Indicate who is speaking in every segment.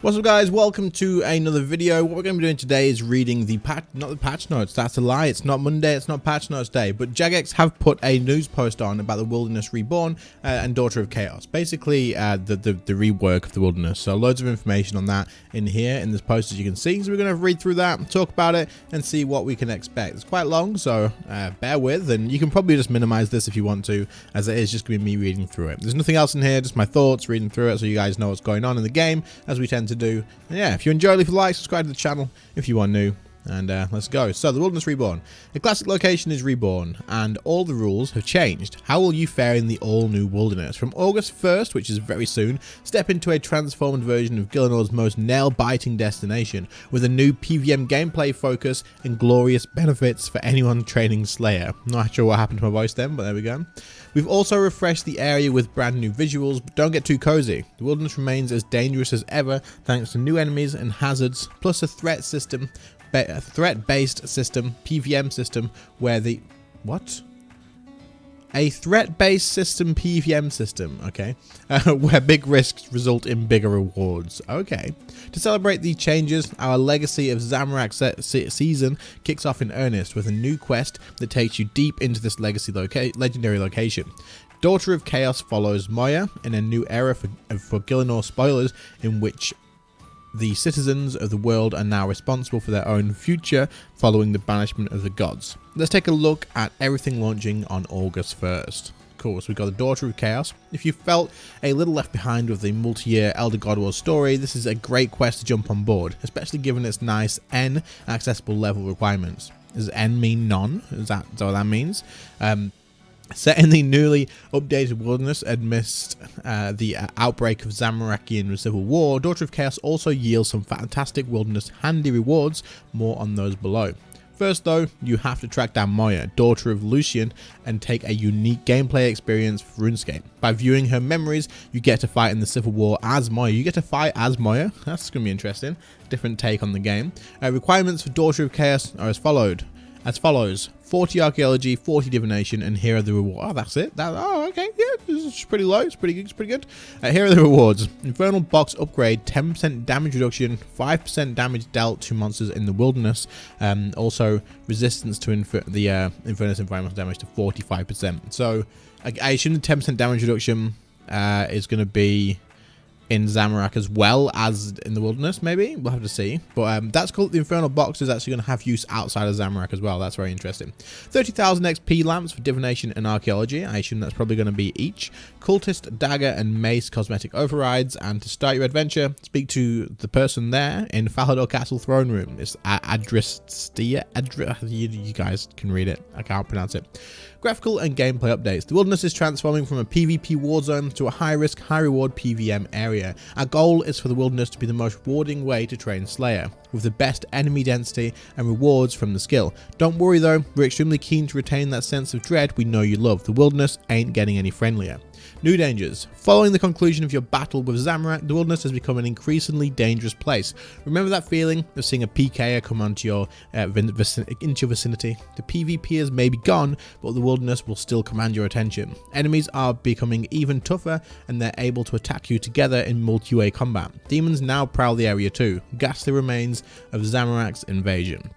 Speaker 1: What's up guys, welcome to another video. What we're going to be doing today is reading the not the patch notes, that's a lie, it's not Monday, it's not patch notes day, but Jagex have put a news post on about the Wilderness Reborn and Daughter of Chaos, basically the rework of the Wilderness. So loads of information on that in here in this post as you can see, so we're going to read through that, talk about it and see what we can expect. It's quite long, so bear with, and you can probably just minimize this if you want to, as it is just going to be me reading through it. There's nothing else in here, just my thoughts, reading through it so you guys know what's going on in the game, as we tend to do. And yeah, if you enjoy, leave a like, subscribe to the channel if you are new, and let's go. So the Wilderness Reborn. The classic location is reborn and all the rules have changed. How will you fare in the all new Wilderness? From August 1st, which is very soon, step into a transformed version of Gillinor's most nail-biting destination with a new PvM gameplay focus and glorious benefits for anyone training Slayer. Not sure what happened to my voice then, but there we go. We've also refreshed the area with brand new visuals, but don't get too cozy. The Wilderness remains as dangerous as ever thanks to new enemies and hazards, plus a threat-based system, PvM system, where the... What? A threat-based system, PvM system, okay, where big risks result in bigger rewards, okay. To celebrate the changes, our Legacy of Zamorak season kicks off in earnest with a new quest that takes you deep into this legacy legendary location. Daughter of Chaos follows Moya in a new era for Gillinor, spoilers, in which the citizens of the world are now responsible for their own future following the banishment of the gods. Let's take a look at everything launching on August 1st. Cool, so we've got the Daughter of Chaos. If you felt a little left behind with the multi-year Elder God War story, this is a great quest to jump on board, especially given its nice N accessible level requirements. Does N mean none? Is that what that means? Set in the newly updated Wilderness amidst the outbreak of Zamorakian Civil War, Daughter of Chaos also yields some fantastic Wilderness handy rewards, more on those below. First though, you have to track down Moya, Daughter of Lucian, and take a unique gameplay experience for RuneScape. By viewing her memories, you get to fight in the Civil War as Moya. You get to fight as Moya, that's going to be interesting, different take on the game. Requirements for Daughter of Chaos are as follows. 40 archaeology, 40 divination, and here are the rewards. Oh, that's it. Oh, okay. Yeah, it's pretty low. It's pretty good. Here are the rewards. Infernal box upgrade, 10% damage reduction, 5% damage dealt to monsters in the Wilderness. Also, resistance to the Infernus environmental damage to 45%. So, I assume the 10% damage reduction is going to be in Zamorak as well as in the Wilderness, maybe? We'll have to see. But that's called the Infernal Box is actually going to have use outside of Zamorak as well. That's very interesting. 30,000 XP lamps for divination and archaeology. I assume that's probably going to be each. Cultist, dagger, and mace cosmetic overrides. And to start your adventure, speak to the person there in Falador Castle throne room. It's Adristia. You guys can read it. I can't pronounce it. Graphical and gameplay updates. The Wilderness is transforming from a PvP war zone to a high-risk, high-reward PvM area. Our goal is for the Wilderness to be the most rewarding way to train Slayer, with the best enemy density and rewards from the skill. Don't worry though, we're extremely keen to retain that sense of dread we know you love. The Wilderness ain't getting any friendlier. New dangers. Following the conclusion of your battle with Zamorak, the Wilderness has become an increasingly dangerous place. Remember that feeling of seeing a PKer come onto your vicinity? The PvPers may be gone, but the Wilderness will still command your attention. Enemies are becoming even tougher, and they're able to attack you together in multi-way combat. Demons now prowl the area too, ghastly remains of Zamorak's invasion.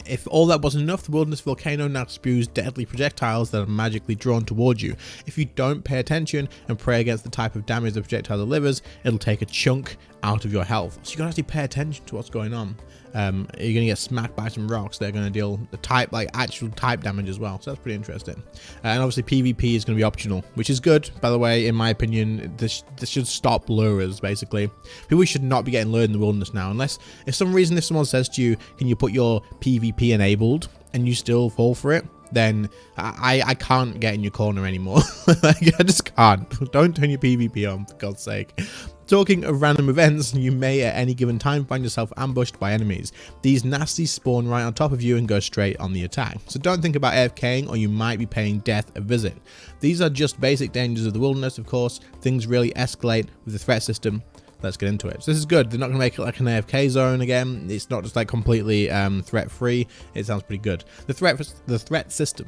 Speaker 1: If all that wasn't enough, the Wilderness Volcano now spews deadly projectiles that are magically drawn towards you. If you don't pay attention and pray against the type of damage the projectile delivers, it'll take a chunk out of your health. So you gotta actually pay attention to what's going on. You're gonna get smacked by some rocks that are gonna deal the actual type damage as well. So that's pretty interesting. And obviously PvP is gonna be optional, which is good, by the way. In my opinion, this should stop lures. Basically, people should not be getting lured in the Wilderness now, unless if someone says to you, "Can you put your PvP enabled?" and you still fall for it, then I can't get in your corner anymore. Like, I just can't. Don't turn your PvP on, for God's sake. Talking of random events, you may at any given time find yourself ambushed by enemies. These nasties spawn right on top of you and go straight on the attack. So don't think about AFKing or you might be paying death a visit. These are just basic dangers of the Wilderness, of course. Things really escalate with the threat system. Let's get into it. So this is good. They're not going to make it like an AFK zone again. It's not just like completely threat free. It sounds pretty good. The threat system.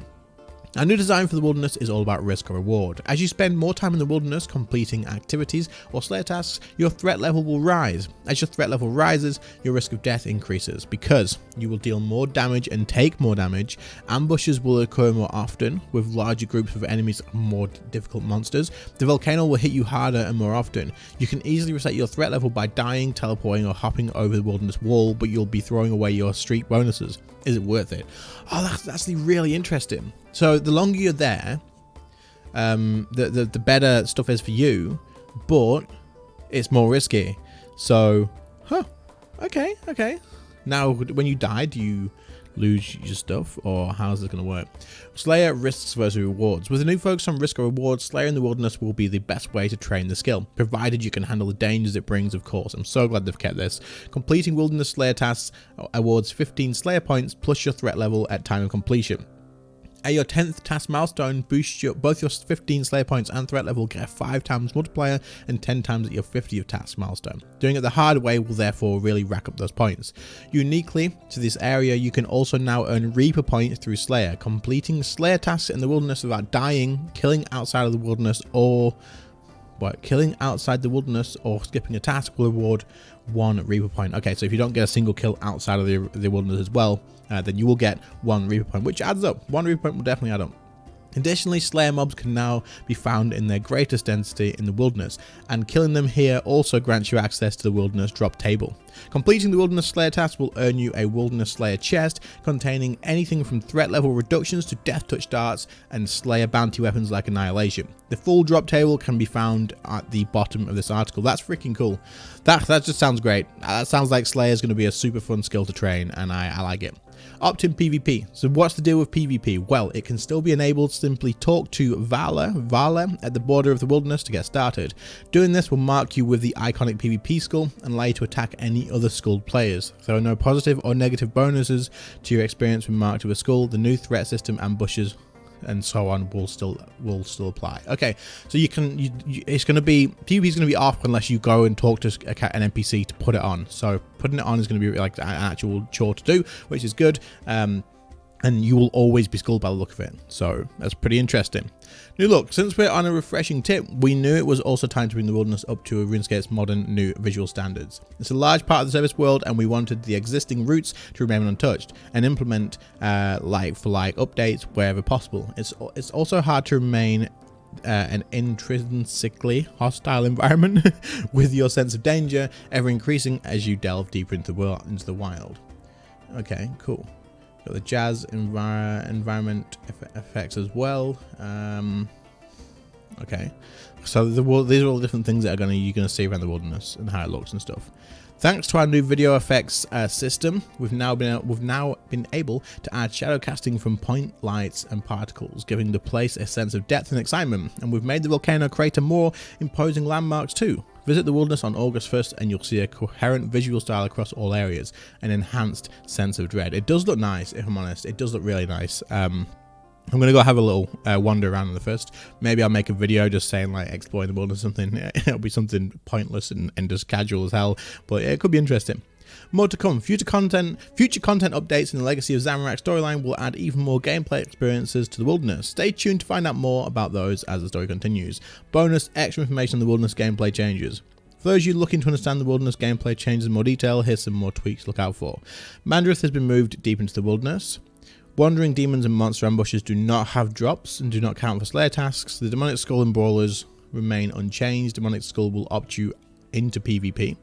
Speaker 1: Our new design for the wilderness is all about risk or reward. As you spend more time in the wilderness completing activities or Slayer tasks, your threat level will rise. As your threat level rises, your risk of death increases because you will deal more damage and take more damage. Ambushes will occur more often with larger groups of enemies and more difficult monsters. The volcano will hit you harder and more often. You can easily reset your threat level by dying, teleporting, or hopping over the wilderness wall, but you'll be throwing away your streak bonuses. Is it worth it? Oh, that's actually really interesting. So the longer you're there, the better stuff is for you, but it's more risky. So, okay. Now, when you die, do you lose your stuff, or how's it going to work? Slayer risks versus rewards. With a new focus on risk or rewards, Slayer in the wilderness will be the best way to train the skill, provided you can handle the dangers it brings, of course. I'm so glad they've kept this. Completing wilderness Slayer tasks awards 15 Slayer points plus your threat level at time of completion. At your 10th task milestone, boost both your 15 Slayer points and threat level get a 5 times multiplier and 10 times at your 50th task milestone. Doing it the hard way will therefore really rack up those points. Uniquely to this area, you can also now earn Reaper points through Slayer. Completing Slayer tasks in the wilderness without dying, killing outside the wilderness, or skipping a task will reward 1 Reaper point. Okay, so if you don't get a single kill outside of the wilderness as well, then you will get 1 Reaper point, which adds up. 1 Reaper point will definitely add up. Additionally, Slayer mobs can now be found in their greatest density in the wilderness, and killing them here also grants you access to the wilderness drop table. Completing the wilderness Slayer task will earn you a wilderness Slayer chest containing anything from threat level reductions to death touch darts and Slayer bounty weapons like Annihilation. The full drop table can be found at the bottom of this article. That's freaking cool. That just sounds great. That sounds like Slayer is going to be a super fun skill to train, and I like it. Opt-in PvP. So what's the deal with PvP? Well, it can still be enabled. Simply talk to Vala at the border of the wilderness to get started. Doing this will mark you with the iconic PvP skull and allow you to attack any other skulled players. There are no positive or negative bonuses to your experience when marked with a skull. The new threat system, ambushes, and so on will still apply. Okay, so it's going to be PvP is going to be off unless you go and talk to an NPC to put it on. So putting it on is going to be like an actual chore to do, which is good. And you will always be skulled by the look of it. So that's pretty interesting. New look. Since we're on a refreshing tip, we knew it was also time to bring the wilderness up to RuneScape's modern new visual standards. It's a large part of the service world, and we wanted the existing routes to remain untouched and implement like-for-like updates wherever possible. It's also hard to remain an intrinsically hostile environment with your sense of danger ever increasing as you delve deeper into the wild. Okay, cool. Got the jazz environment effects as well. Okay, so these are all different things that you're gonna see around the wilderness and how it looks and stuff. Thanks to our new video effects system, we've now been able to add shadow casting from point lights and particles, giving the place a sense of depth and excitement. And we've made the volcano crater more imposing landmarks too. Visit the wilderness on August 1st and you'll see a coherent visual style across all areas, an enhanced sense of dread. It does look nice, if I'm honest. It does look really nice. I'm going to go have a little wander around in the first. Maybe I'll make a video just saying like exploring the wilderness or something. It'll be something pointless and just casual as hell, but it could be interesting. More to come. Future content updates in the Legacy of Zamorak storyline will add even more gameplay experiences to the wilderness. Stay tuned to find out more about those as the story continues. Bonus extra information on the wilderness gameplay changes. For those of you looking to understand the wilderness gameplay changes in more detail, here's some more tweaks to look out for. Mandrith has been moved deep into the wilderness. Wandering demons and monster ambushes do not have drops and do not count for Slayer tasks. The demonic skull and brawlers remain unchanged. Demonic skull will opt you into PvP.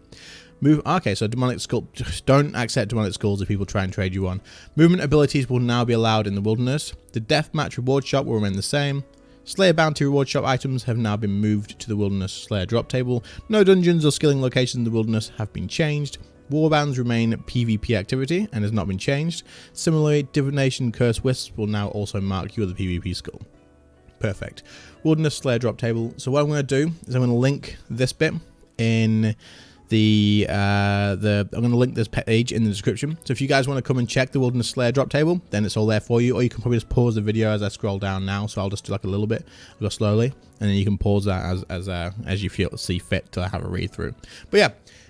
Speaker 1: Okay, so demonic skull, just don't accept demonic skulls if people try and trade you on. Movement abilities will now be allowed in the wilderness. The deathmatch reward shop will remain the same. Slayer bounty reward shop items have now been moved to the wilderness Slayer drop table. No dungeons or skilling locations in the wilderness have been changed. Warbands remain PvP activity and has not been changed. Similarly, divination curse wisps will now also mark you with a PvP skull. Perfect. Wilderness Slayer drop table. So what I'm going to do is I'm going to link this bit in I'm going to link this page in the description. So if you guys want to come and check the Wilderness Slayer drop table, then it's all there for you. Or you can probably just pause the video as I scroll down now. So I'll just do like a little bit, I'll go slowly, and then you can pause that as you see fit to have a read through. But yeah.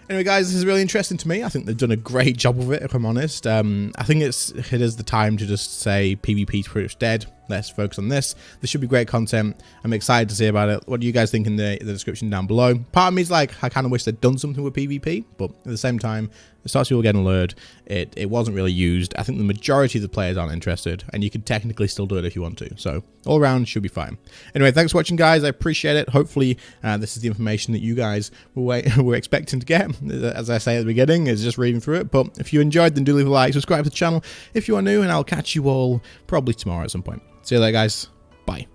Speaker 1: Anyway, guys, this is really interesting to me. I think they've done a great job of it, if I'm honest. I think it is the time to just say PvP's pretty much dead. let's focus on this. This should be great content. I'm excited to see about it. What do you guys think in the description down below? Part of me is like, I kind of wish they'd done something with PvP, but at the same time, it starts people getting lured. It wasn't really used. I think the majority of the players aren't interested, and you could technically still do it if you want to. So all around should be fine. Anyway, thanks for watching, guys. I appreciate it. Hopefully, this is the information that you guys were expecting to get. As I say at the beginning, is just reading through it. But if you enjoyed, then do leave a like, subscribe to the channel if you are new, and I'll catch you all probably tomorrow at some point. See you later, guys. Bye.